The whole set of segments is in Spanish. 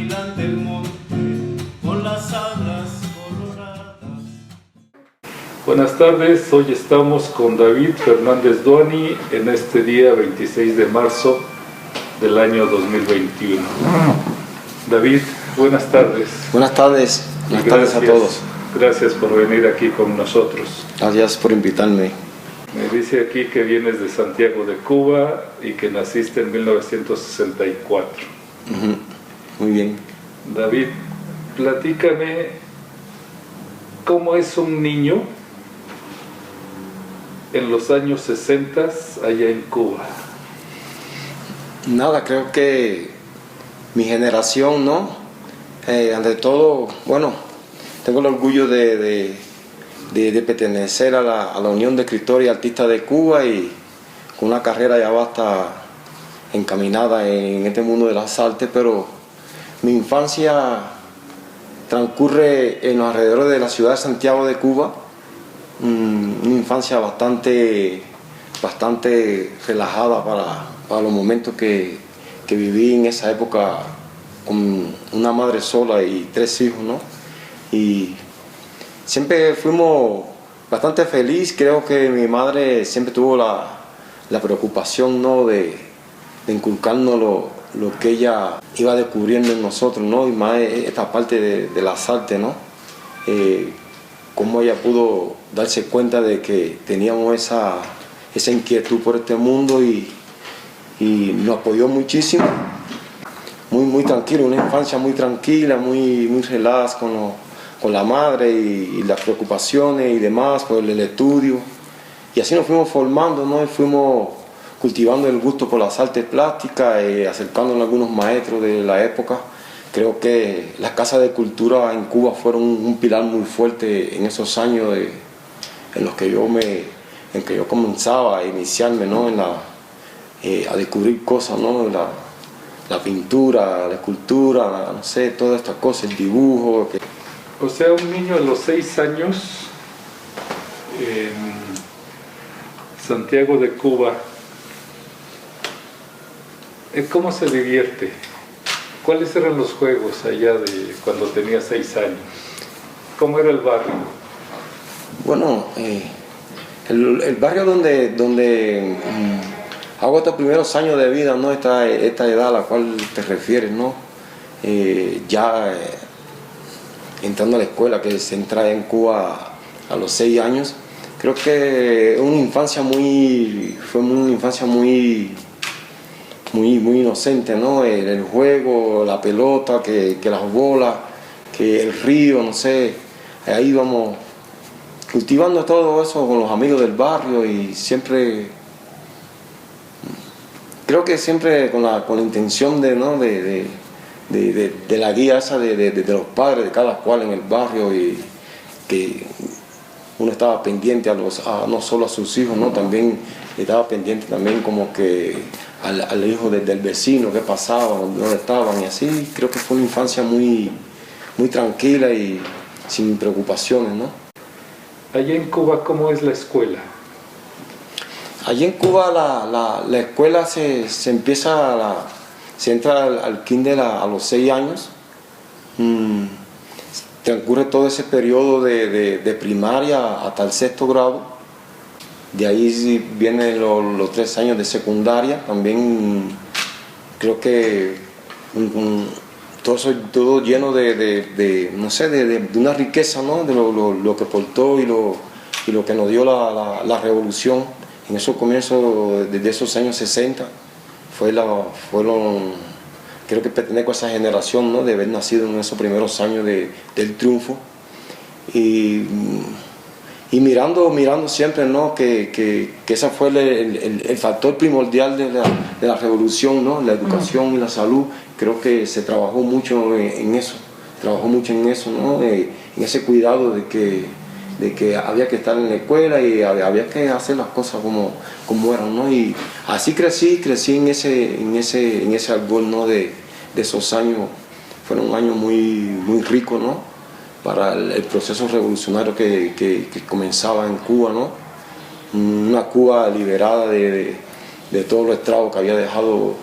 caminante el monte con las alas coloradas. Buenas tardes, hoy estamos con David Fernández Duani en este día 26 de marzo del año 2021. David, buenas tardes. Buenas tardes, buenas tardes a todos. Gracias por venir aquí con nosotros. Gracias por invitarme. Me dice aquí que vienes de Santiago de Cuba y que naciste en 1964. Muy bien. David, platícame cómo es un niño en los años 60 allá en Cuba. Nada, creo que mi generación, ¿no? Ante todo, bueno, tengo el orgullo de pertenecer a la Unión de Escritores y Artistas de Cuba y con una carrera ya basta encaminada en este mundo de las artes, pero mi infancia transcurre en los alrededores de la ciudad de Santiago de Cuba, una infancia bastante relajada para los momentos que viví en esa época con una madre sola y 3 hijos, ¿no? Y siempre fuimos bastante felices. Creo que mi madre siempre tuvo la preocupación, ¿no? de inculcarnos lo que ella iba descubriendo en nosotros, ¿no? Y más esta parte de las artes, ¿no? Cómo ella pudo darse cuenta de que teníamos esa inquietud por este mundo y nos apoyó muchísimo, muy tranquilo, una infancia muy tranquila, muy relax con la madre y las preocupaciones y demás por el estudio. Y así nos fuimos formando, ¿no? Y fuimos cultivando el gusto por las artes plásticas, acercándonos a algunos maestros de la época. Creo que las casas de cultura en Cuba fueron un pilar muy fuerte en esos años en los que yo comenzaba a iniciarme, ¿no? A descubrir cosas, ¿no? La pintura, la escultura, no sé, todas estas cosas, el dibujo. O sea, un niño a los 6 años en Santiago de Cuba, ¿cómo se divierte? ¿Cuáles eran los juegos allá de cuando tenía 6 años? ¿Cómo era el barrio? Bueno, el barrio donde hago estos primeros años de vida, ¿no? Esta edad a la cual te refieres, ¿no? Entrando a la escuela, que se entra en Cuba a los 6 años, creo que fue una infancia muy inocente, ¿no? El juego, la pelota, que las bolas, que el río, no sé, ahí íbamos cultivando todo eso con los amigos del barrio y creo que siempre con la intención de la guía esa de los padres de cada cual en el barrio, y que uno estaba pendiente no solo a sus hijos, ¿no? También estaba pendiente también como que al hijo del vecino, qué pasaba, dónde estaban, y así. Creo que fue una infancia muy tranquila y sin preocupaciones, ¿no? Allá en Cuba, ¿cómo es la escuela? Allí en Cuba la escuela se entra al kinder a los 6 años. Transcurre todo ese periodo de primaria hasta el 6º grado. De ahí vienen los 3 años de secundaria. También creo que todo lleno de una riqueza, ¿no? De lo que aportó y lo que nos dio la revolución en esos comienzos, desde esos años 60. Creo que pertenezco a esa generación, ¿no? De haber nacido en esos primeros años del triunfo. Y mirando siempre, ¿no? Que ese fue el factor primordial de la revolución, ¿no? La educación y la salud. Creo que se trabajó mucho en eso, ¿no? En ese cuidado de que había que estar en la escuela y había que hacer las cosas como eran, ¿no? Y así crecí en ese árbol, ¿no? De esos años. Fueron años muy ricos, ¿no? Para el proceso revolucionario que comenzaba en Cuba, ¿no? Una Cuba liberada de todos los estragos que había dejado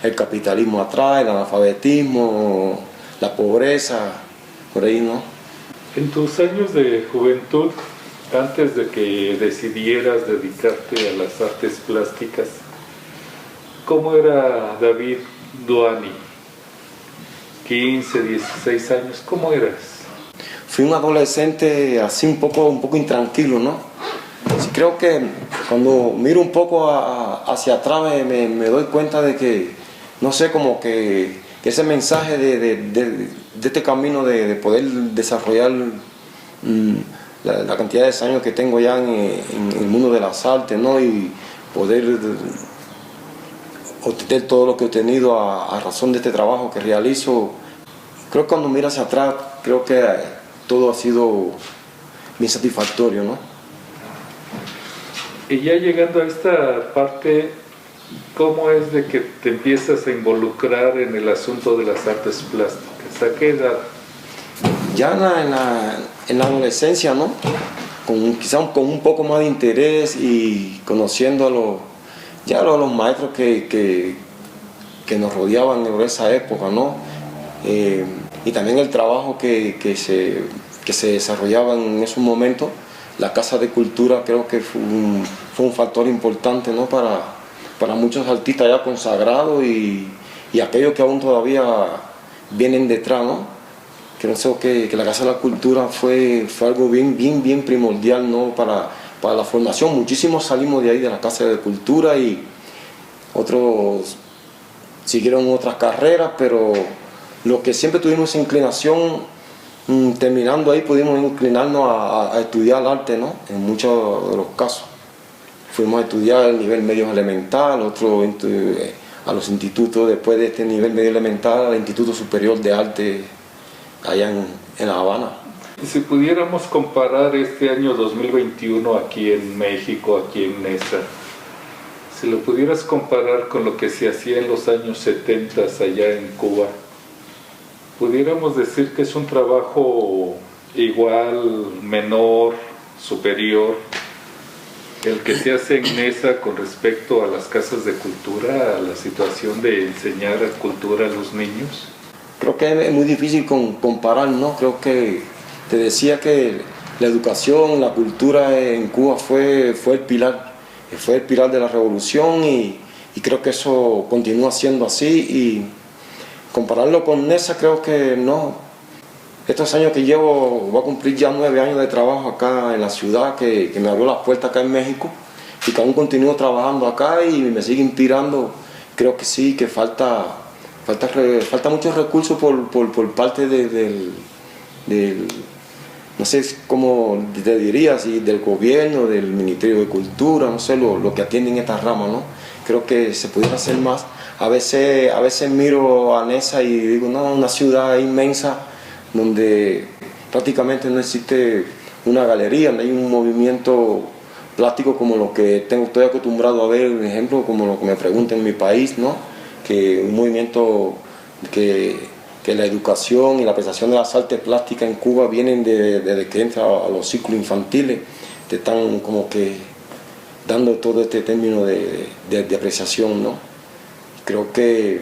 el capitalismo atrás, el analfabetismo, la pobreza, por ahí, ¿no? En tus años de juventud, antes de que decidieras dedicarte a las artes plásticas, ¿cómo era David Duani? 15, 16 años, ¿cómo eras? Fui un adolescente así un poco intranquilo, ¿no? Sí, creo que cuando miro un poco hacia atrás me doy cuenta de que, no sé, como que ese mensaje de este camino de poder desarrollar la cantidad de años que tengo ya en el mundo de las artes, ¿no? Y poder obtener todo lo que he tenido a razón de este trabajo que realizo. Creo que cuando miras hacia atrás, creo que todo ha sido bien satisfactorio, ¿no? Y ya llegando a esta parte, ¿cómo es de que te empiezas a involucrar en el asunto de las artes plásticas? ¿A qué edad? Ya en la adolescencia, ¿no? Quizás con un poco más de interés y conociendo a los maestros que nos rodeaban en esa época, ¿no? Y también el trabajo que se desarrollaba en esos momentos. La Casa de Cultura creo que fue un factor importante, ¿no? para muchos artistas ya consagrados y aquellos que aún todavía vienen detrás, ¿no? Creo que la Casa de la Cultura fue algo bien primordial, ¿no? para la formación. Muchísimos salimos de ahí de la Casa de Cultura y otros siguieron otras carreras, pero los que siempre tuvimos esa inclinación, terminando ahí pudimos inclinarnos a estudiar arte, ¿no? En muchos de los casos. Fuimos a estudiar el nivel medio elemental, otro a los institutos, después de este nivel medio elemental, al Instituto Superior de Arte allá en La Habana. Si pudiéramos comparar este año 2021 aquí en México, aquí en NESA, si lo pudieras comparar con lo que se hacía en los años 70 allá en Cuba, ¿pudiéramos decir que es un trabajo igual, menor, superior, el que se hace en NESA con respecto a las casas de cultura, a la situación de enseñar cultura a los niños? Creo que es muy difícil comparar, ¿no? Creo que te decía que la educación, la cultura en Cuba fue el pilar de la revolución y creo que eso continúa siendo así. Y compararlo con NESA creo que no. Estos años que llevo, voy a cumplir ya 9 años de trabajo acá en la ciudad, que me abrió las puertas acá en México y que aún continúo trabajando acá y me sigue inspirando. Creo que sí, que falta muchos recursos por parte del no sé cómo te diría, si del gobierno, del Ministerio de Cultura, no sé, lo que atienden esta rama, ¿no? Creo que se pudiera hacer más. A veces miro a NESA y digo, no, una ciudad inmensa donde prácticamente no existe una galería, no hay un movimiento plástico como lo que estoy acostumbrado a ver, por ejemplo, como lo que me preguntan en mi país, ¿no? Que un movimiento que la educación y la apreciación de las artes plásticas en Cuba vienen desde que entra a los ciclos infantiles, te están como que dando todo este término de apreciación, ¿no? Creo que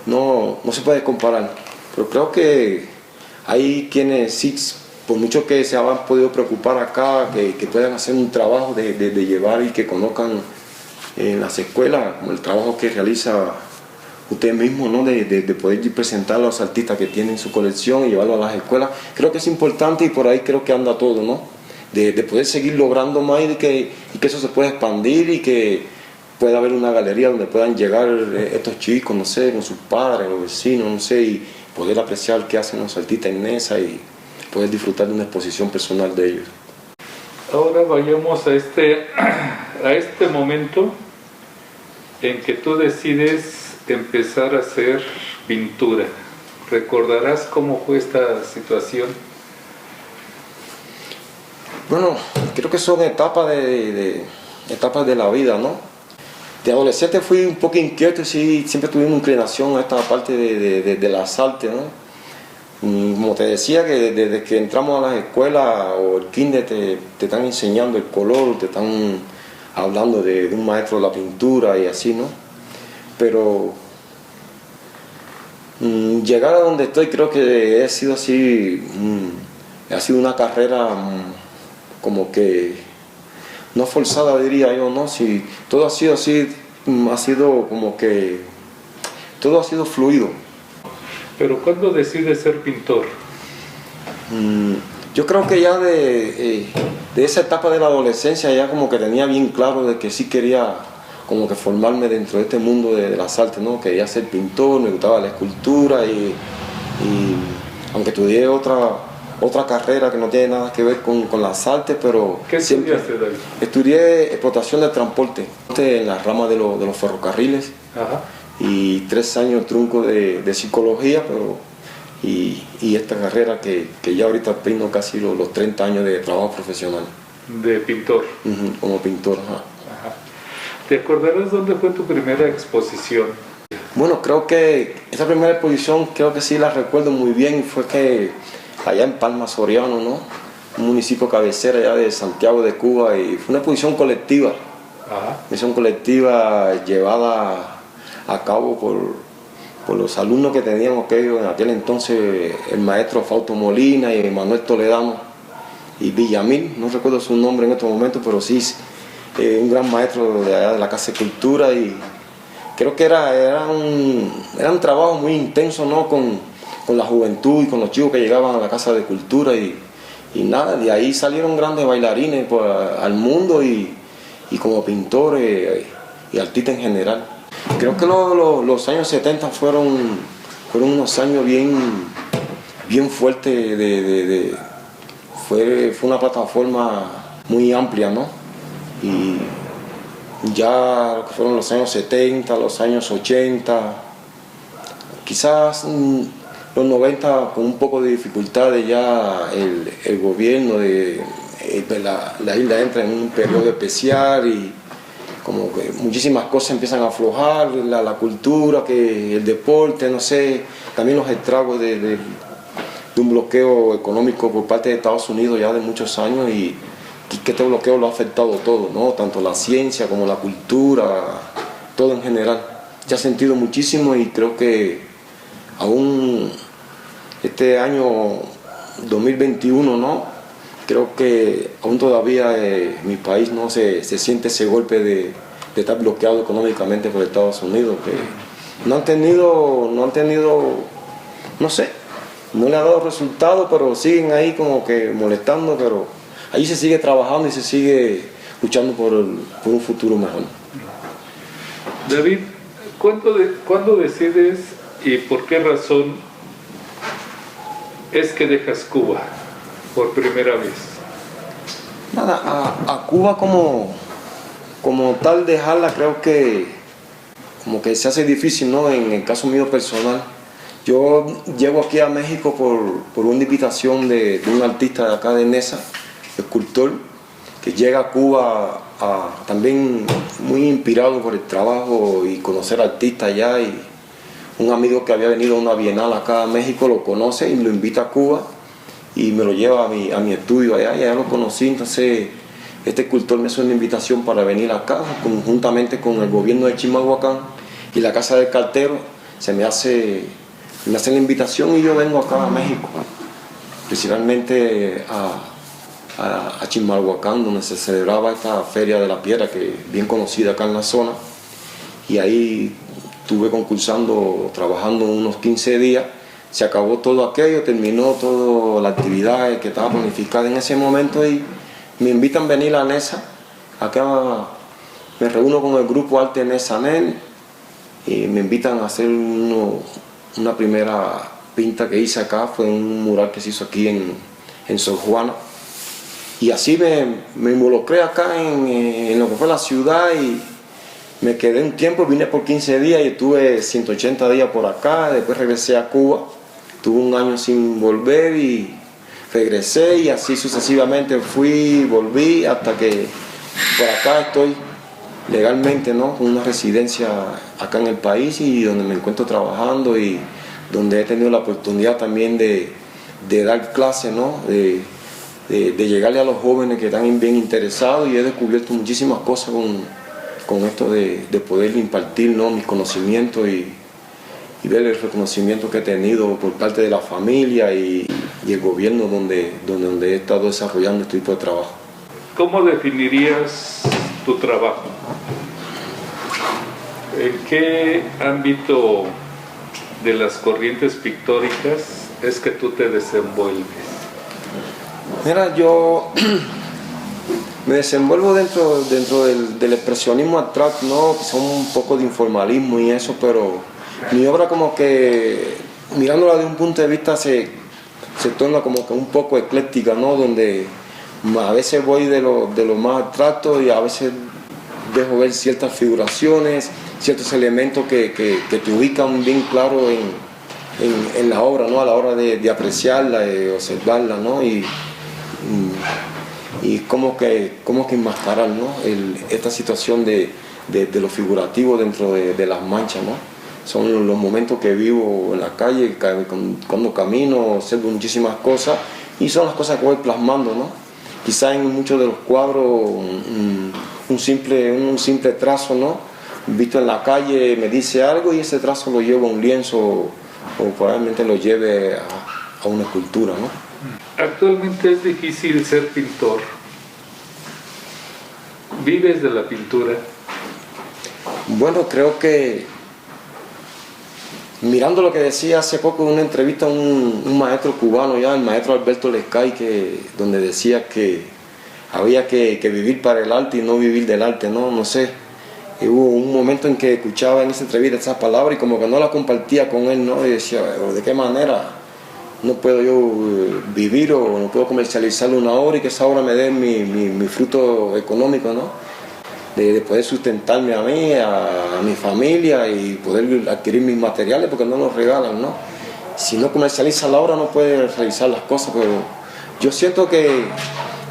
no se puede comparar, pero creo que hay quienes sí, por mucho que se hayan podido preocupar acá, que puedan hacer un trabajo de llevar y que conozcan en las escuelas, como el trabajo que realiza usted mismo, ¿no? de poder presentar a los artistas que tienen su colección y llevarlo a las escuelas. Creo que es importante y por ahí creo que anda todo, ¿no? De poder seguir logrando más y que eso se pueda expandir y que pueda haber una galería donde puedan llegar estos chicos, no sé, con sus padres, los vecinos, no sé, y poder apreciar qué hacen los artistas en NESA y poder disfrutar de una exposición personal de ellos. Ahora vayamos a este momento en que tú decides empezar a hacer pintura. ¿Recordarás cómo fue esta situación? Bueno, creo que son etapas de la vida, ¿no? De adolescente fui un poco inquieto y sí, siempre tuve una inclinación a esta parte de las artes, ¿no? Como te decía, que desde que entramos a las escuelas o el kinder te están enseñando el color, te están hablando de un maestro de la pintura y así, ¿no? Pero Llegar a donde estoy creo que ha sido así, ha sido una carrera como que no forzada, diría yo, ¿no? Si todo ha sido así, ha sido como que todo ha sido fluido. Pero ¿cuándo decides ser pintor? Yo creo que ya de esa etapa de la adolescencia ya como que tenía bien claro de que sí quería como que formarme dentro de este mundo de las artes, ¿no? Quería ser pintor, me gustaba la escultura y aunque estudié otra carrera que no tiene nada que ver con las artes, pero ¿Qué estudiaste, David? estudié explotación del transporte en la rama de los ferrocarriles. Ajá. Y 3 años trunco de psicología, pero y esta carrera que ya ahorita peino casi los 30 años de trabajo profesional. De pintor. Como pintor. Ajá. Ajá. ¿Te acordarás dónde fue tu primera exposición? Bueno, creo que esa primera exposición, creo que sí la recuerdo muy bien, fue que allá en Palma Soriano, ¿no? Un municipio cabecera allá de Santiago de Cuba, y fue una exposición colectiva. Ajá. Una exposición colectiva llevada a cabo por los alumnos que teníamos en aquel entonces, el maestro Fausto Molina y Manuel Toledano y Villamil, no recuerdo su nombre en estos momentos, pero sí, un gran maestro de allá de la Casa de Cultura, y creo que era un trabajo muy intenso, ¿no? con la juventud y con los chicos que llegaban a la Casa de Cultura, y nada, de ahí salieron grandes bailarines pues, al mundo y como pintores y artistas en general. Creo que los años 70 fueron unos años bien fuertes, fue una plataforma muy amplia, ¿no? Y ya fueron los años 70, los años 80, quizás los 90 con un poco de dificultades ya el gobierno de la isla entra en un periodo especial y como que muchísimas cosas empiezan a aflojar, la cultura, que el deporte, no sé, también los estragos de un bloqueo económico por parte de Estados Unidos ya de muchos años, y que este bloqueo lo ha afectado todo, ¿no? Tanto la ciencia como la cultura, todo en general. Se ha sentido muchísimo, y creo que aún este año 2021, ¿no? Creo que aún todavía mi país no se siente ese golpe de estar bloqueado económicamente por Estados Unidos, que no han tenido, no sé, no le ha dado resultado, pero siguen ahí como que molestando, pero ahí se sigue trabajando y se sigue luchando por un futuro mejor. David, ¿cuándo decides y por qué razón es que dejas Cuba por primera vez? Nada, a Cuba como tal dejarla creo que como que se hace difícil, ¿no? En el caso mío personal, yo llego aquí a México por una invitación de un artista de acá de Nesa, escultor, que llega a Cuba también muy inspirado por el trabajo y conocer artistas allá, y un amigo que había venido a una bienal acá a México lo conoce y lo invita a Cuba y me lo lleva a mi estudio allá, y allá lo conocí. Entonces este escultor me hizo una invitación para venir acá, conjuntamente con el gobierno de Chimalhuacán y la Casa del Cartero, me hace la invitación y yo vengo acá a México, principalmente a Chimalhuacán, donde se celebraba esta Feria de la Piedra, que es bien conocida acá en la zona, y ahí estuve concursando, trabajando unos 15 días. Se acabó todo aquello, terminó toda la actividad que estaba planificada en ese momento, y me invitan a venir a Nesa. Acá me reúno con el grupo Arte Nesanel y me invitan a hacer una primera pinta que hice acá, fue un mural que se hizo aquí en Sor Juana. Y así me involucré acá en lo que fue la ciudad, y me quedé un tiempo, vine por 15 días y estuve 180 días por acá. Después regresé a Cuba, tuve un año sin volver y regresé, y así sucesivamente fui, volví, hasta que por acá estoy legalmente, ¿no? Con una residencia acá en el país, y donde me encuentro trabajando, y donde he tenido la oportunidad también de dar clases, ¿no? De llegarle a los jóvenes que están bien interesados, y he descubierto muchísimas cosas con esto de poder impartir, ¿no? Mis conocimientos, ver el reconocimiento que he tenido por parte de la familia y el gobierno donde he estado desarrollando este tipo de trabajo. ¿Cómo definirías tu trabajo? ¿En qué ámbito de las corrientes pictóricas es que tú te desenvuelves? Mira, yo me desenvuelvo dentro del expresionismo abstracto, ¿no? Quizá un poco de informalismo y eso, pero mi obra como que, mirándola de un punto de vista, se torna como que un poco ecléctica, ¿no? Donde a veces voy de lo más abstracto y a veces dejo ver ciertas figuraciones, ciertos elementos que te ubican bien claro en la obra, ¿no? A la hora de apreciarla, de observarla, ¿no? Y cómo que enmascarar, ¿no? Esta situación de lo figurativo dentro de las manchas, ¿no? Son los momentos que vivo en la calle, cuando camino, observo muchísimas cosas y son las cosas que voy plasmando, ¿no? Quizá en muchos de los cuadros un simple trazo, ¿no? Visto en la calle me dice algo y ese trazo lo llevo a un lienzo o probablemente lo lleve a una escultura, ¿no? Actualmente es difícil ser pintor. ¿Vives de la pintura? Bueno, creo que mirando lo que decía hace poco en una entrevista un maestro cubano, ya el maestro Alberto Lescay, donde decía que había que vivir para el arte y no vivir del arte, no sé. Y hubo un momento en que escuchaba en esa entrevista esas palabras y como que no las compartía con él, ¿no? Y decía, ¿de qué manera no puedo yo vivir o no puedo comercializar una obra y que esa obra me dé mi fruto económico, ¿no? De poder sustentarme a mí, a mi familia y poder adquirir mis materiales porque no los regalan, ¿no? Si no comercializa la obra no puede realizar las cosas, pero yo siento que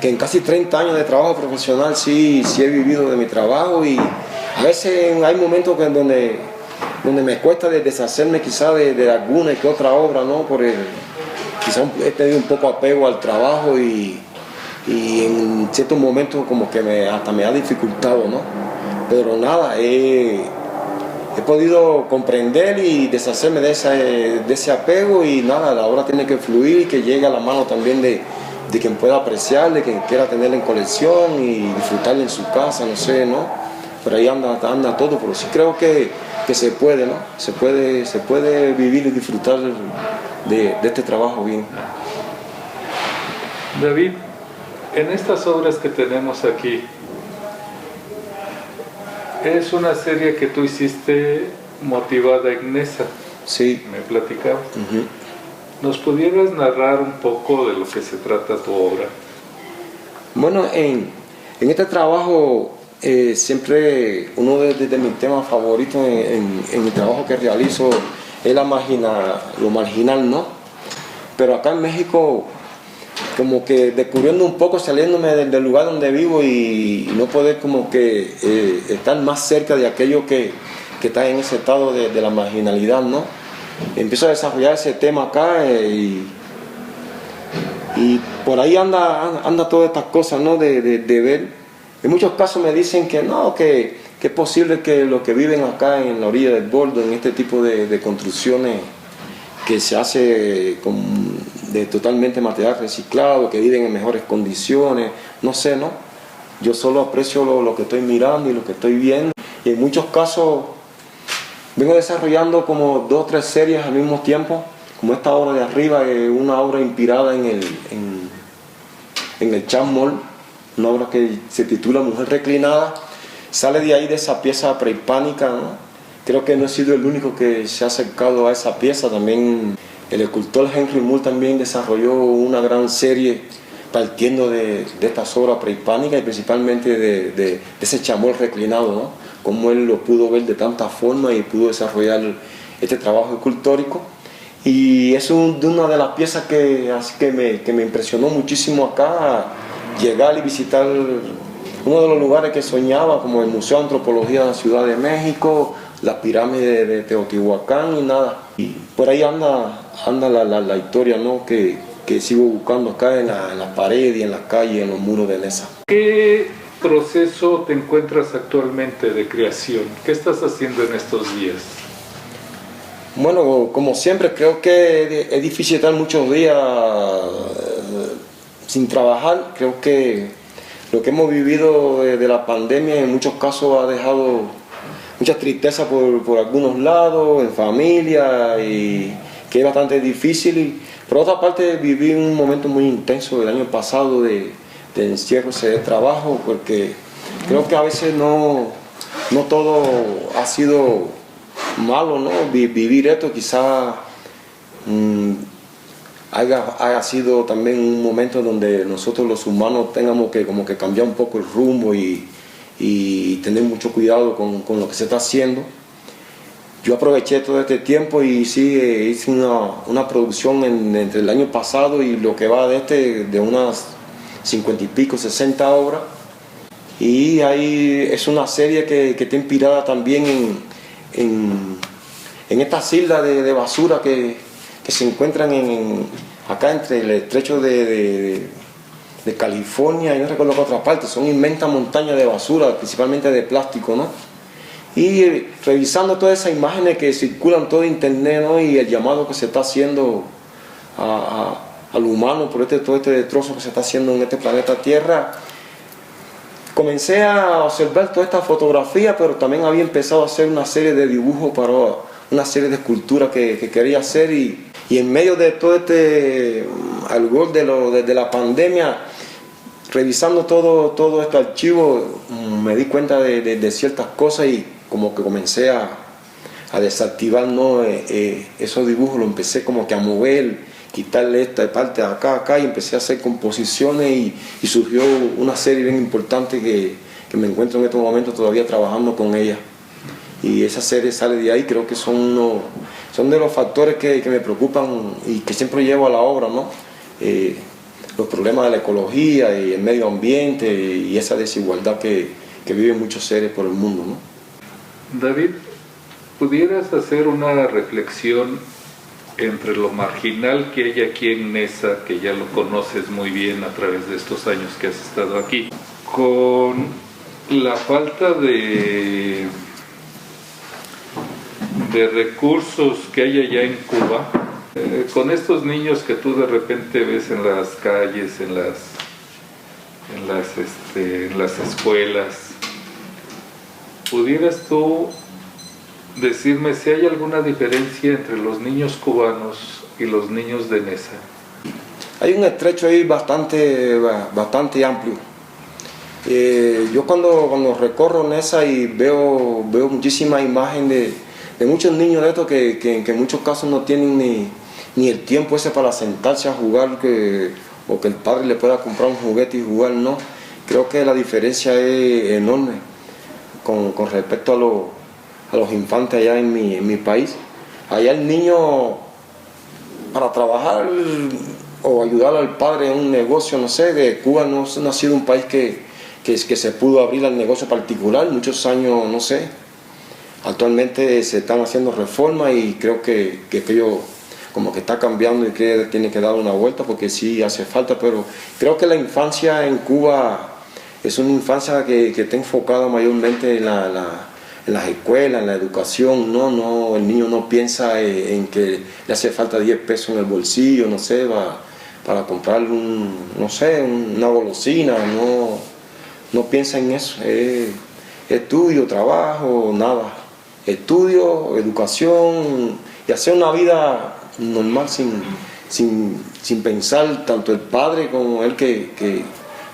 en casi 30 años de trabajo profesional sí he vivido de mi trabajo y a veces hay momentos donde me cuesta deshacerme quizá de alguna que otra obra, ¿no? Quizá he tenido un poco apego al trabajo y en ciertos momentos como que hasta me ha dificultado, ¿no? Pero nada, he podido comprender y deshacerme de ese apego y nada, la obra tiene que fluir y que llegue a la mano también de quien pueda apreciar, de quien quiera tenerla en colección y disfrutarla en su casa, no sé, ¿no? Por ahí anda todo, pero sí creo que se puede, ¿no? Se puede vivir y disfrutar de este trabajo bien. David, en estas obras que tenemos aquí, es una serie que tú hiciste motivada en Nesa. Sí. Me platicabas. Uh-huh. ¿Nos pudieras narrar un poco de lo que se trata tu obra? Bueno, en este trabajo siempre uno de mis temas favoritos en mi trabajo que realizo es lo marginal, ¿no? Pero acá en México como que descubriendo un poco, saliéndome del lugar donde vivo y no poder como que estar más cerca de aquello que está en ese estado de la marginalidad, ¿no? Empiezo a desarrollar ese tema acá y por ahí anda todas estas cosas, ¿no? De ver. En muchos casos me dicen que no, que es posible que los que viven acá en la orilla del Boldo, en este tipo de construcciones que se hace de totalmente material reciclado, que viven en mejores condiciones, no sé, ¿no? Yo solo aprecio lo que estoy mirando y lo que estoy viendo. Y en muchos casos vengo desarrollando como 2 o 3 series al mismo tiempo, como esta obra de arriba, una obra inspirada en el Chan Mall, una obra que se titula Mujer Reclinada, sale de ahí de esa pieza prehispánica, ¿no? Creo que no he sido el único que se ha acercado a esa pieza, también el escultor Henry Moore también desarrolló una gran serie partiendo de estas obras prehispánicas y principalmente de ese chamol reclinado, ¿no? Como él lo pudo ver de tantas formas y pudo desarrollar este trabajo escultórico. Y es de una de las piezas que me impresionó muchísimo acá, llegar y visitar uno de los lugares que soñaba, como el Museo de Antropología de la Ciudad de México, las pirámides de Teotihuacán y nada. Y por ahí anda la historia, ¿no? que sigo buscando acá en las paredes y en las calles, en los muros de Nesa. ¿Qué proceso te encuentras actualmente de creación? ¿Qué estás haciendo en estos días? Bueno, como siempre, creo que es difícil estar muchos días sin trabajar. Creo que lo que hemos vivido de la pandemia en muchos casos ha dejado mucha tristeza por algunos lados, en familia, y que es bastante difícil. Y por otra parte, viví un momento muy intenso el año pasado de encierro, de trabajo, porque creo que a veces no todo ha sido malo, ¿no? Vivir esto quizás haya sido también un momento donde nosotros los humanos tengamos que como que cambiar un poco el rumbo y tener mucho cuidado con lo que se está haciendo. Yo aproveché todo este tiempo y sí, hice una producción entre el año pasado y lo que va de unas 50 y pico, 60 obras. Y ahí es una serie que está inspirada también en estas islas de basura que se encuentran acá entre el estrecho de California y no recuerdo qué otra parte. Son inmensas montañas de basura, principalmente de plástico, ¿no? Y revisando todas esas imágenes que circulan todo internet, ¿no? Y el llamado que se está haciendo al humano por todo este destrozo que se está haciendo en este planeta Tierra, comencé a observar toda esta fotografía, pero también había empezado a hacer una serie de dibujos para una serie de esculturas que quería hacer, y en medio de todo este algor de la pandemia, revisando todo este archivo, me di cuenta de ciertas cosas y como que comencé a desactivar, ¿no? Esos dibujos, los empecé como que a mover, quitarle esta parte de acá, y empecé a hacer composiciones y surgió una serie bien importante que me encuentro en estos momentos todavía trabajando con ella. Y esa serie sale de ahí. Creo que son de los factores que me preocupan y que siempre llevo a la obra, ¿no? Los problemas de la ecología y el medio ambiente y esa desigualdad que viven muchos seres por el mundo, ¿no? David, ¿pudieras hacer una reflexión entre lo marginal que hay aquí en Neza, que ya lo conoces muy bien a través de estos años que has estado aquí, con la falta de recursos que hay allá en Cuba, con estos niños que tú de repente ves en las calles, en las escuelas? ¿Pudieras tú decirme si hay alguna diferencia entre los niños cubanos y los niños de Neza? Hay un estrecho ahí bastante amplio. Yo cuando recorro Neza y veo muchísimas imágenes de muchos niños de estos que en muchos casos no tienen ni el tiempo ese para sentarse a jugar, o que el padre le pueda comprar un juguete y jugar, ¿no? Creo que la diferencia es enorme con respecto a los infantes allá en mi país. Allá el niño, para trabajar o ayudar al padre en un negocio, no sé, de Cuba no ha sido un país que se pudo abrir al negocio particular, muchos años, no sé. Actualmente se están haciendo reformas y creo que aquello como que está cambiando y que tiene que dar una vuelta, porque sí hace falta, pero creo que la infancia en Cuba es una infancia que está enfocada mayormente en las escuelas, en la educación. No, el niño no piensa en que le hace falta 10 pesos en el bolsillo, no sé, para comprar una golosina, no piensa en eso. Estudio, trabajo, nada. Estudio, educación y hacer una vida normal sin pensar, tanto el padre como él que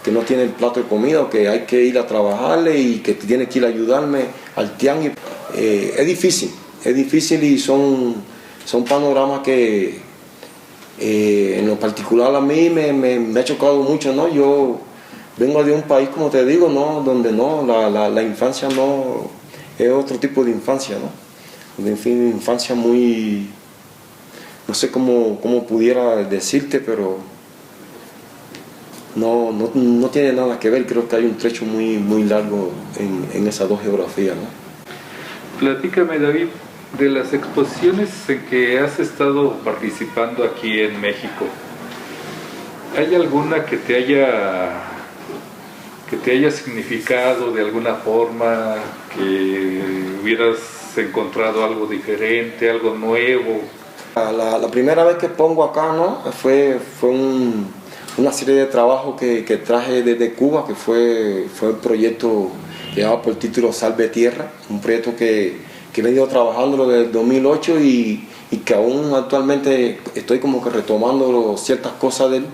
no tiene el plato de comida, o que hay que ir a trabajarle y que tiene que ir a ayudarme al tianguis. Es difícil y son panoramas que en lo particular a mí me ha chocado mucho, ¿no? Yo vengo de un país, como te digo, ¿no? Donde la infancia no es otro tipo de infancia, ¿no? En fin, infancia muy, no sé cómo pudiera decirte, pero no tiene nada que ver. Creo que hay un trecho muy largo en esas dos geografías, ¿no? Platícame, David, de las exposiciones en que has estado participando aquí en México. ¿Hay alguna que te haya significado de alguna forma, que hubieras encontrado algo diferente, algo nuevo? La primera vez que pongo acá, ¿no? fue una serie de trabajos que traje desde Cuba, que fue el proyecto que llevaba por el título Salve Tierra, un proyecto que he venido trabajando desde el 2008 y que aún actualmente estoy como que retomando ciertas cosas de él.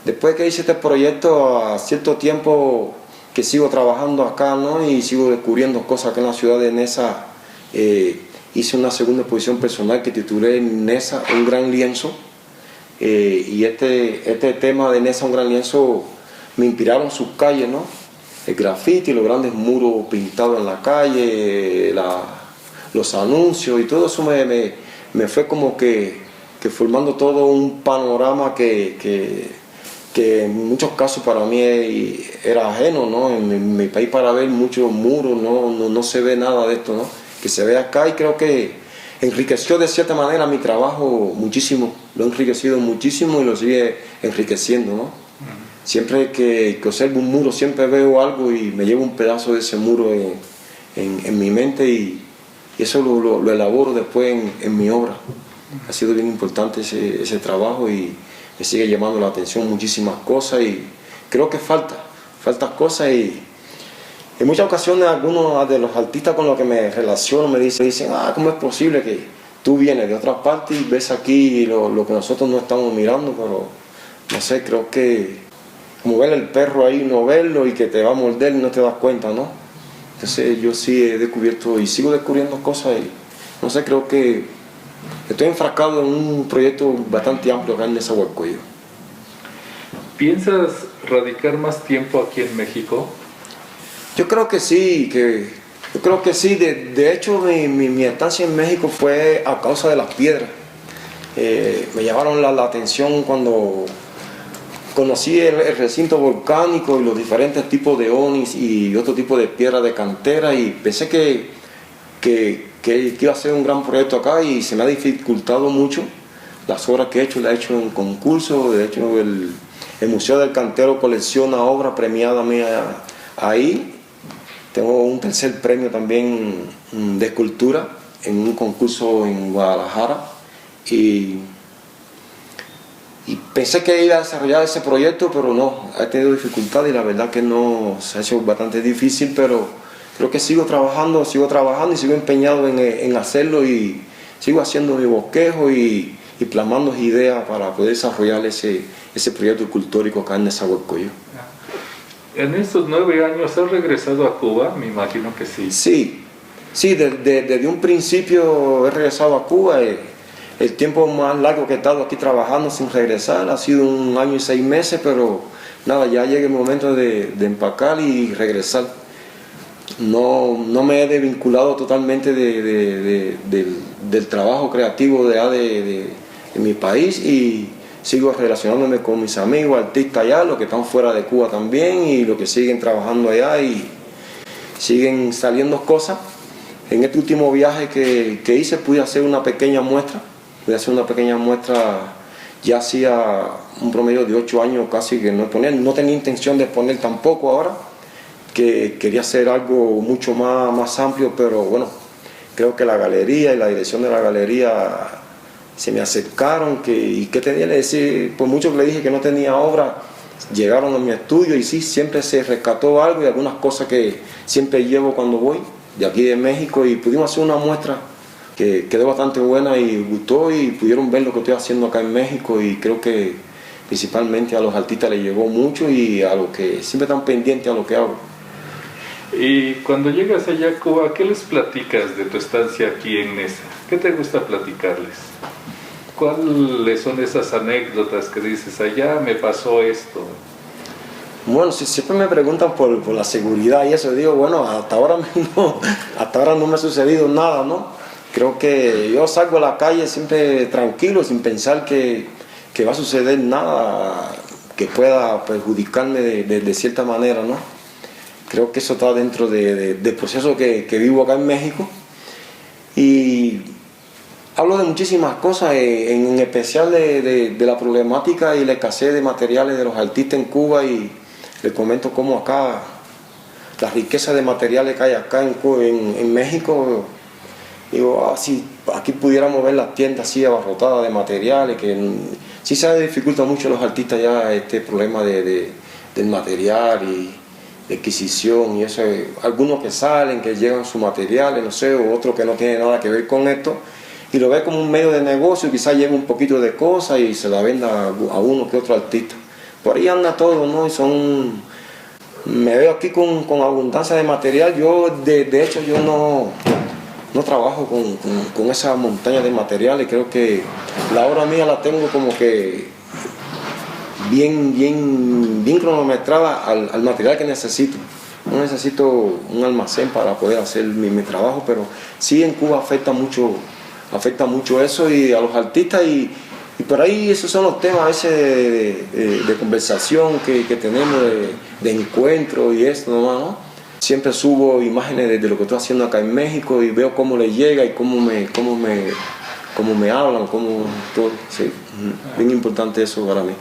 Después que hice este proyecto, a cierto tiempo que sigo trabajando acá, ¿no? Y sigo descubriendo cosas acá en la ciudad de Neza, hice una segunda exposición personal que titulé Neza, un gran lienzo. Y este tema de Neza, un gran lienzo, me inspiraron sus calles, ¿no? El grafiti, los grandes muros pintados en la calle, los anuncios y todo eso me fue como que formando todo un panorama que en muchos casos para mí era ajeno, ¿no? En mi país para ver muchos muros no se ve nada de esto, ¿no? Que se ve acá y creo que enriqueció de cierta manera mi trabajo muchísimo, lo ha enriquecido muchísimo y lo sigue enriqueciendo, ¿no? Siempre que observo un muro siempre veo algo y me llevo un pedazo de ese muro en mi mente y eso lo elaboro después en mi obra. Ha sido bien importante ese trabajo y me sigue llamando la atención muchísimas cosas y creo que faltan cosas y en muchas ocasiones algunos de los artistas con los que me relaciono me dicen, ¿cómo es posible que tú vienes de otras partes y ves aquí lo que nosotros no estamos mirando? Pero no sé, creo que como ver el perro ahí, no verlo y que te va a morder y no te das cuenta, ¿no? Entonces yo sí he descubierto y sigo descubriendo cosas y no sé, creo que estoy enfrascado en un proyecto bastante amplio acá en Nezahualcóyotl. ¿Piensas radicar más tiempo aquí en México? Yo creo que sí, de hecho mi estancia en México fue a causa de las piedras. Me llamaron la atención cuando conocí el recinto volcánico y los diferentes tipos de onis y otro tipo de piedra de cantera y pensé que iba a ser un gran proyecto acá y se me ha dificultado mucho. Las obras que he hecho las he hecho en concurso, de hecho el Museo del Cantero colecciona obras premiadas mías ahí. Tengo un tercer premio también de escultura en un concurso en Guadalajara y pensé que iba a desarrollar ese proyecto, pero no, he tenido dificultades y la verdad que no, se ha hecho bastante difícil, pero creo que sigo trabajando y sigo empeñado en hacerlo y sigo haciendo mi bosquejo y plasmando ideas para poder desarrollar ese proyecto escultórico acá en Nezahualcóyotl. En estos 9 años, ¿has regresado a Cuba? Me imagino que sí. Sí, desde un principio he regresado a Cuba. El tiempo más largo que he estado aquí trabajando sin regresar ha sido 1 año y 6 meses, pero nada, ya llega el momento de empacar y regresar. No me he desvinculado totalmente del trabajo creativo de mi país y sigo relacionándome con mis amigos artistas allá, los que están fuera de Cuba también y los que siguen trabajando allá y siguen saliendo cosas. En este último viaje que hice pude hacer una pequeña muestra, ya hacía un promedio de 8 años casi que no ponía, no tenía intención de poner tampoco ahora, que quería hacer algo mucho más amplio, pero bueno, creo que la galería y la dirección de la galería se me acercaron y qué tenía que decir, por mucho que le dije que no tenía obra, llegaron a mi estudio y sí, siempre se rescató algo y algunas cosas que siempre llevo cuando voy de aquí de México y pudimos hacer una muestra que quedó bastante buena y gustó y pudieron ver lo que estoy haciendo acá en México y creo que principalmente a los artistas les llegó mucho y a los que siempre están pendientes a lo que hago. Y cuando llegas allá a Cuba, ¿qué les platicas de tu estancia aquí en Neza? ¿Qué te gusta platicarles? ¿Cuáles son esas anécdotas que dices, allá me pasó esto? Bueno, si siempre me preguntan por la seguridad y eso, digo, bueno, hasta ahora no me ha sucedido nada, ¿no? Creo que yo salgo a la calle siempre tranquilo, sin pensar que va a suceder nada que pueda perjudicarme de cierta manera, ¿no? Creo que eso está dentro del proceso que vivo acá en México. Y hablo de muchísimas cosas, en especial de la problemática y la escasez de materiales de los artistas en Cuba y les comento cómo acá la riqueza de materiales que hay acá en México. Digo, si aquí pudiéramos ver las tiendas así abarrotadas de materiales, que sí se dificulta mucho a los artistas ya este problema del material y de adquisición y eso. Algunos que salen, que llevan sus materiales, no sé, o otros que no tienen nada que ver con esto, y lo ve como un medio de negocio, quizás lleva un poquito de cosas y se la venda a uno que otro artista. Por ahí anda todo, ¿no? Me veo aquí con abundancia de material. Yo, de hecho, yo no trabajo con esa montaña de materiales. Creo que la obra mía la tengo como que bien cronometrada al material que necesito. No necesito un almacén para poder hacer mi trabajo, pero sí en Cuba afecta mucho eso y a los artistas y por ahí esos son los temas a veces de conversación que tenemos, de encuentro y esto nomás, ¿no? Siempre subo imágenes de lo que estoy haciendo acá en México y veo cómo les llega y cómo me hablan, cómo todo. Sí, bien importante eso para mí,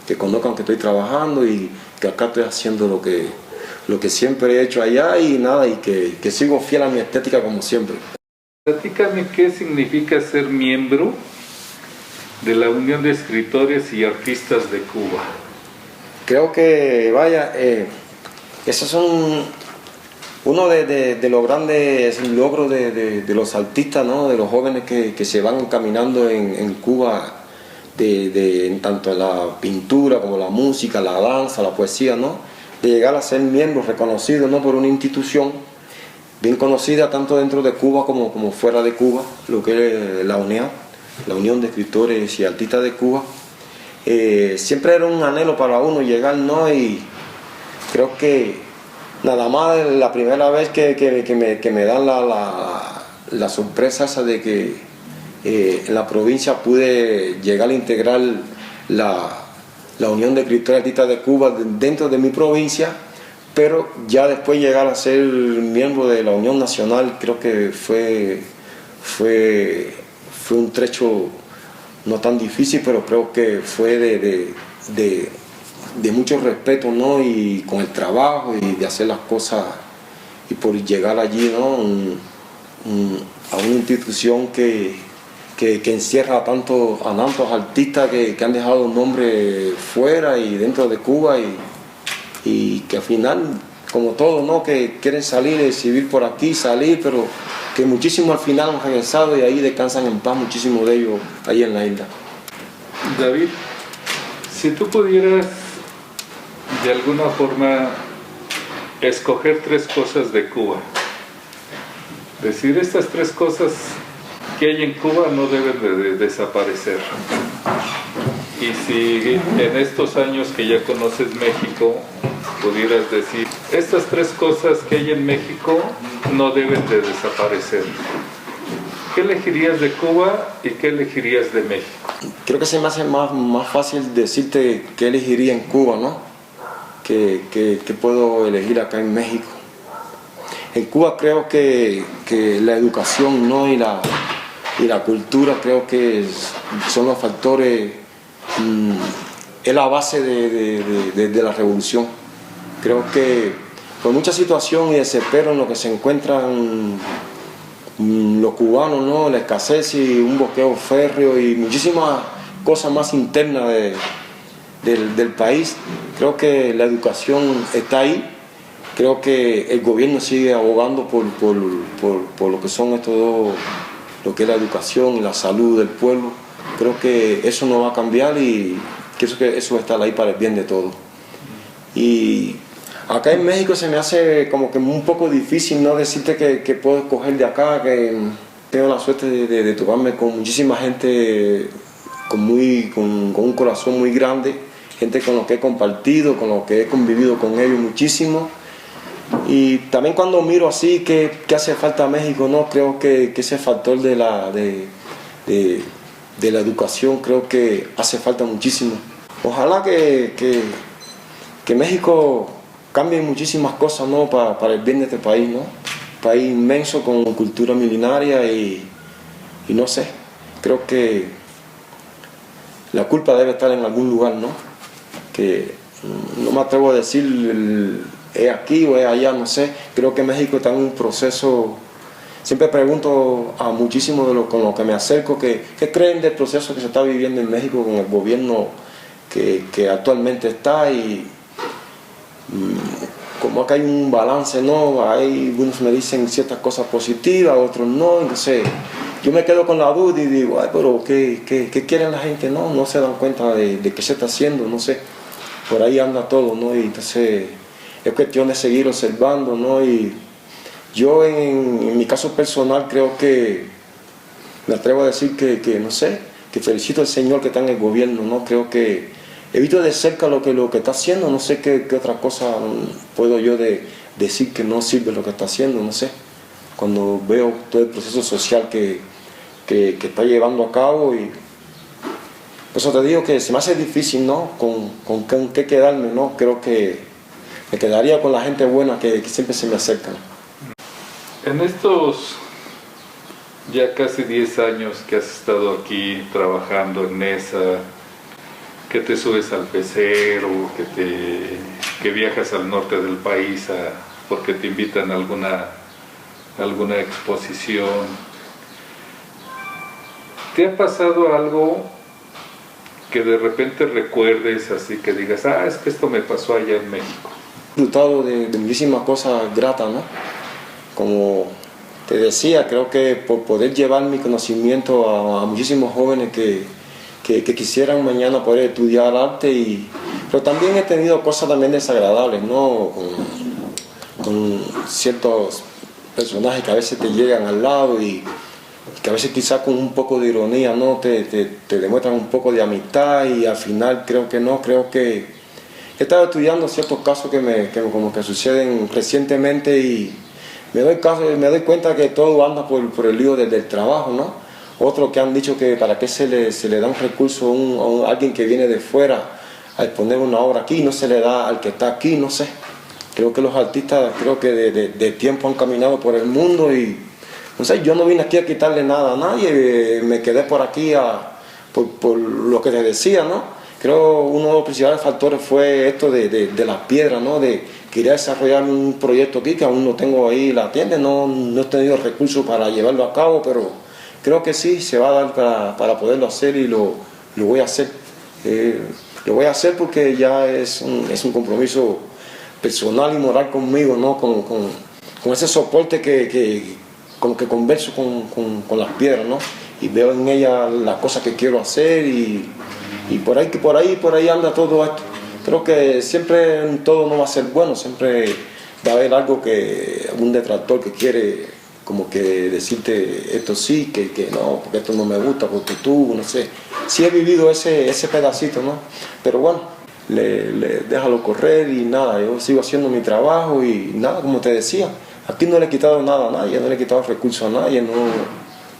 que conozcan que estoy trabajando y que acá estoy haciendo lo que siempre he hecho allá y nada, y que sigo fiel a mi estética como siempre. Platícame qué significa ser miembro de la Unión de Escritores y Artistas de Cuba. Creo que, esos son uno de los grandes logros de los artistas, ¿no? De los jóvenes que se van encaminando en Cuba, en tanto la pintura como la música, la danza, la poesía, ¿no? De llegar a ser miembros reconocidos, ¿no? Por una institución bien conocida tanto dentro de Cuba como fuera de Cuba, lo que es la UNEA, la Unión de Escritores y Artistas de Cuba. Siempre era un anhelo para uno llegar, ¿no? Y creo que nada más la primera vez que me dan la sorpresa esa de que en la provincia pude llegar a integrar la Unión de Escritores y Artistas de Cuba dentro de mi provincia, pero ya después llegar a ser miembro de la Unión Nacional, creo que fue un trecho no tan difícil, pero creo que fue de mucho respeto, ¿no? Y con el trabajo y de hacer las cosas y por llegar allí, ¿no? A una institución que encierra a tantos artistas que han dejado un nombre fuera y dentro de Cuba y que al final, como todo, ¿no? Que quieren salir, exhibir por aquí, salir, pero que muchísimos al final han regresado y ahí descansan en paz, muchísimos de ellos ahí en la isla. David, si tú pudieras de alguna forma escoger 3 cosas de Cuba, decir estas 3 cosas que hay en Cuba no deben de desaparecer, y si en estos años que ya conoces México pudieras decir estas 3 cosas que hay en México no deben de desaparecer, ¿qué elegirías de Cuba y qué elegirías de México? Creo que se me hace más fácil decirte qué elegiría en Cuba, ¿no? Que puedo elegir acá en México. En Cuba creo que la educación, ¿no? y la cultura creo que son los factores, es la base de la revolución. Creo que por mucha situación y desespero en lo que se encuentran los cubanos, ¿no? La escasez y un bloqueo férreo y muchísimas cosas más internas del país, creo que la educación está ahí. Creo que el gobierno sigue abogando por lo que son estos dos, lo que es la educación y la salud del pueblo. Creo que eso no va a cambiar y que eso va a estar ahí para el bien de todos. Y acá en México se me hace como que un poco difícil no decirte que puedo escoger de acá, que tengo la suerte de toparme con muchísima gente con un corazón muy grande, gente con lo que he compartido, con lo que he convivido con ellos muchísimo. Y también cuando miro así que hace falta a México, ¿no? Creo que ese factor de la educación creo que hace falta muchísimo. Ojalá que México cambie muchísimas cosas, ¿no? Para el bien de este país, ¿no? País inmenso con cultura milenaria y no sé, creo que la culpa debe estar en algún lugar, ¿no? Que no me atrevo a decir es aquí o es allá, no sé. Creo que México está en un proceso. Siempre pregunto a muchísimos con los que me acerco qué creen del proceso que se está viviendo en México con el gobierno que actualmente está, y como acá hay un balance, ¿no? Hay unos me dicen ciertas cosas positivas, otros no. Entonces yo me quedo con la duda y digo, ay, pero ¿qué quieren la gente? No se dan cuenta de qué se está haciendo, no sé. Por ahí anda todo, ¿no? Y entonces es cuestión de seguir observando, ¿no? Y yo en mi caso personal creo que me atrevo a decir que no sé, que felicito al Señor que está en el gobierno, ¿no? Creo que he visto de cerca lo que está haciendo, no sé qué otra cosa puedo yo decir que no sirve lo que está haciendo, no sé. Cuando veo todo el proceso social que está llevando a cabo, y por eso te digo que se me hace difícil, ¿no? Con qué quedarme, ¿no? Creo que me quedaría con la gente buena que siempre se me acerca. En estos ya casi 10 años que has estado aquí trabajando en NESA, que te subes al pecero, que viajas al norte del país porque te invitan a alguna exposición, ¿te ha pasado algo que de repente recuerdes así, que digas, es que esto me pasó allá en México? He disfrutado de muchísimas cosas gratas, ¿no? Como te decía, creo que por poder llevar mi conocimiento a muchísimos jóvenes que quisieran mañana poder estudiar arte, pero también he tenido cosas también desagradables, ¿no? Con ciertos personajes que a veces te llegan al lado y que a veces quizás con un poco de ironía, ¿no? Te demuestran un poco de amistad, y al final creo que he estado estudiando ciertos casos que como que suceden recientemente, y me doy cuenta que todo anda por el lío del trabajo, ¿no? Otros que han dicho que para qué se le da un recurso a alguien que viene de fuera a exponer una obra aquí, no se le da al que está aquí, no sé. Creo que los artistas, de tiempo han caminado por el mundo, y no sé, yo no vine aquí a quitarle nada a nadie, me quedé por aquí por lo que te decía, ¿no? Creo uno de los principales factores fue esto de las piedras, ¿no? De querer desarrollar un proyecto aquí que aún no tengo ahí la tienda, no he tenido recursos para llevarlo a cabo, pero creo que sí, se va a dar para poderlo hacer, y lo voy a hacer. Lo voy a hacer porque ya es un compromiso personal y moral conmigo, ¿no? Con ese soporte con que converso con las piedras, ¿no? Y veo en ellas las cosas que quiero hacer, y por ahí anda todo esto. Creo que siempre todo no va a ser bueno, siempre va a haber algún detractor que quiere como que decirte esto sí, que no, porque esto no me gusta, porque tú, no sé. Sí he vivido ese pedacito, ¿no? Pero bueno, déjalo correr y nada, yo sigo haciendo mi trabajo y nada, como te decía, aquí no le he quitado nada a nadie, no le he quitado recursos a nadie,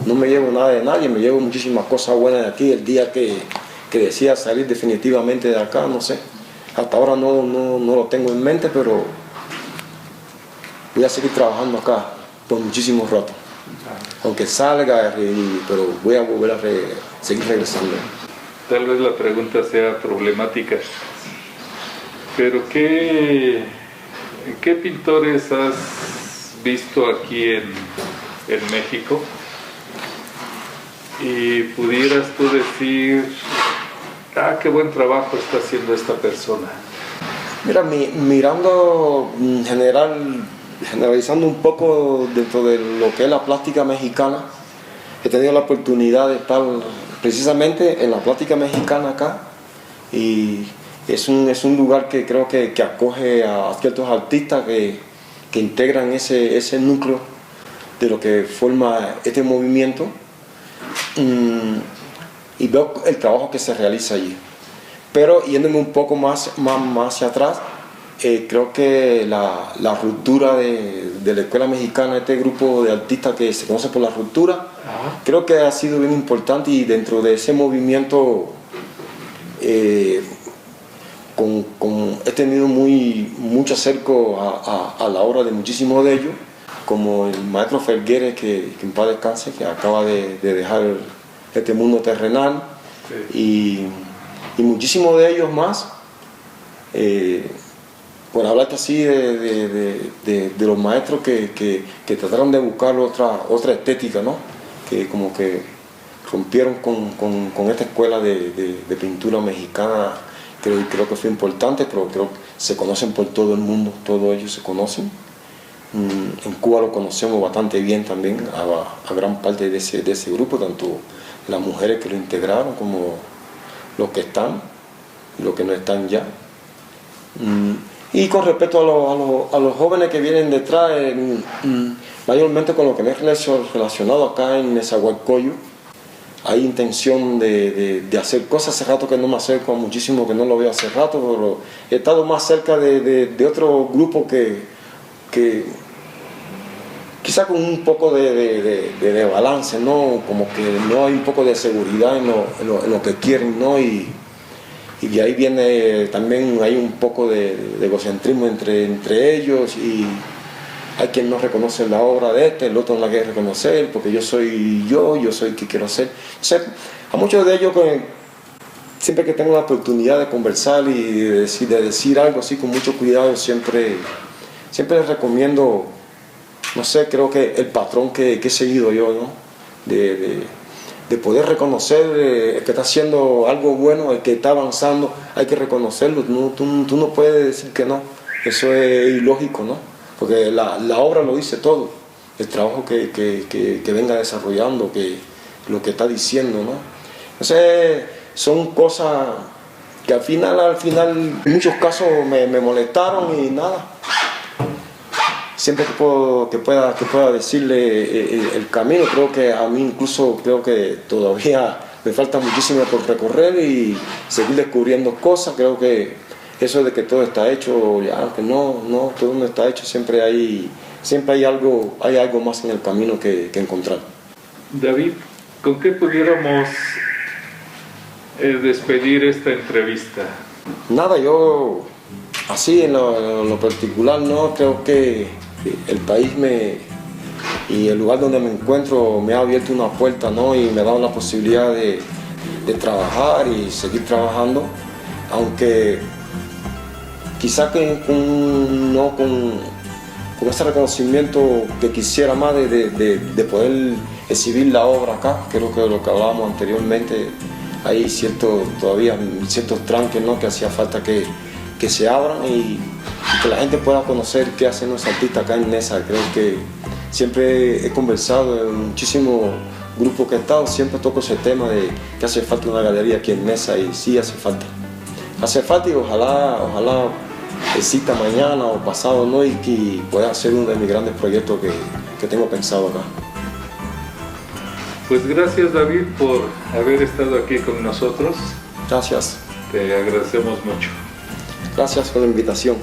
no me llevo nada de nadie, me llevo muchísimas cosas buenas de aquí. El día que decida salir definitivamente de acá, no sé, hasta ahora no lo tengo en mente, pero voy a seguir trabajando acá por muchísimos ratos, aunque salga, pero voy a volver a seguir regresando. Tal vez la pregunta sea problemática, pero ¿qué pintores has visto aquí en México y pudieras tú decir, qué buen trabajo está haciendo esta persona? Mira, mirando en generalizando un poco dentro de lo que es la plástica mexicana, he tenido la oportunidad de estar precisamente en la plástica mexicana acá, y es un lugar que creo que acoge a ciertos artistas que integran ese núcleo de lo que forma este movimiento, y veo el trabajo que se realiza allí. Pero yéndome un poco más hacia atrás, creo que la ruptura de la escuela mexicana, este grupo de artistas que se conoce por la ruptura, creo que ha sido bien importante, y dentro de ese movimiento he tenido mucho acerco a la obra de muchísimos de ellos, como el maestro Felgueres, que en paz descanse, que acaba de dejar este mundo terrenal, sí. Y muchísimos de ellos más. por hablarte así de los maestros que trataron de buscar otra estética, ¿no? Que como que rompieron con esta escuela de pintura mexicana. Creo que fue importante, pero creo que se conocen por todo el mundo, todos ellos se conocen. En Cuba lo conocemos bastante bien también, a gran parte de ese grupo, tanto las mujeres que lo integraron como los que están y los que no están ya. Y con respecto a los jóvenes que vienen detrás, mayormente con lo que me he relacionado acá en Nezahualcóyotl, hay intención de hacer cosas. Hace rato que no me acerco muchísimo, que no lo veo hace rato, pero he estado más cerca de otro grupo que quizá con un poco de balance, ¿no? Como que no hay un poco de seguridad en lo que quieren, ¿no? Y de ahí viene también, hay un poco de egocentrismo entre ellos, y hay quien no reconoce la obra de el otro no la quiere reconocer, porque yo soy el que quiero hacer. O sea, a muchos de ellos, siempre que tengo la oportunidad de conversar y de decir algo así con mucho cuidado, siempre les recomiendo, no sé, creo que el patrón que he seguido yo, ¿no? De poder reconocer el que está haciendo algo bueno, el que está avanzando, hay que reconocerlo. Tú no puedes decir que no, eso es ilógico, ¿no? Porque la obra lo dice todo, el trabajo que venga desarrollando, lo que está diciendo, ¿no? Entonces, son cosas que al final, en muchos casos me molestaron y nada. Siempre que pueda decirle el camino, creo que a mí incluso creo que todavía me falta muchísimo por recorrer y seguir descubriendo cosas. Creo que eso de que todo está hecho, ya, aunque no, todo no está hecho, siempre hay algo más en el camino que encontrar. David, ¿con qué pudiéramos despedir esta entrevista? Nada, yo así en lo particular, no, creo que el país y el lugar donde me encuentro me ha abierto una puerta, ¿no? Y me ha dado la posibilidad de trabajar y seguir trabajando, aunque quizá no con ese reconocimiento que quisiera más de poder exhibir la obra acá. Creo que lo que hablábamos anteriormente, hay todavía ciertos tranques, ¿no? Que hacía falta que se abran y que la gente pueda conocer qué hacen los artistas acá en Neza. Creo que siempre he conversado en muchísimos grupos que he estado, siempre toco ese tema de que hace falta una galería aquí en Neza, y sí hace falta. Hace falta, y ojalá exista mañana o pasado, ¿no? Y que pueda ser uno de mis grandes proyectos que tengo pensado acá. Pues gracias, David, por haber estado aquí con nosotros. Gracias. Te agradecemos mucho. Gracias por la invitación.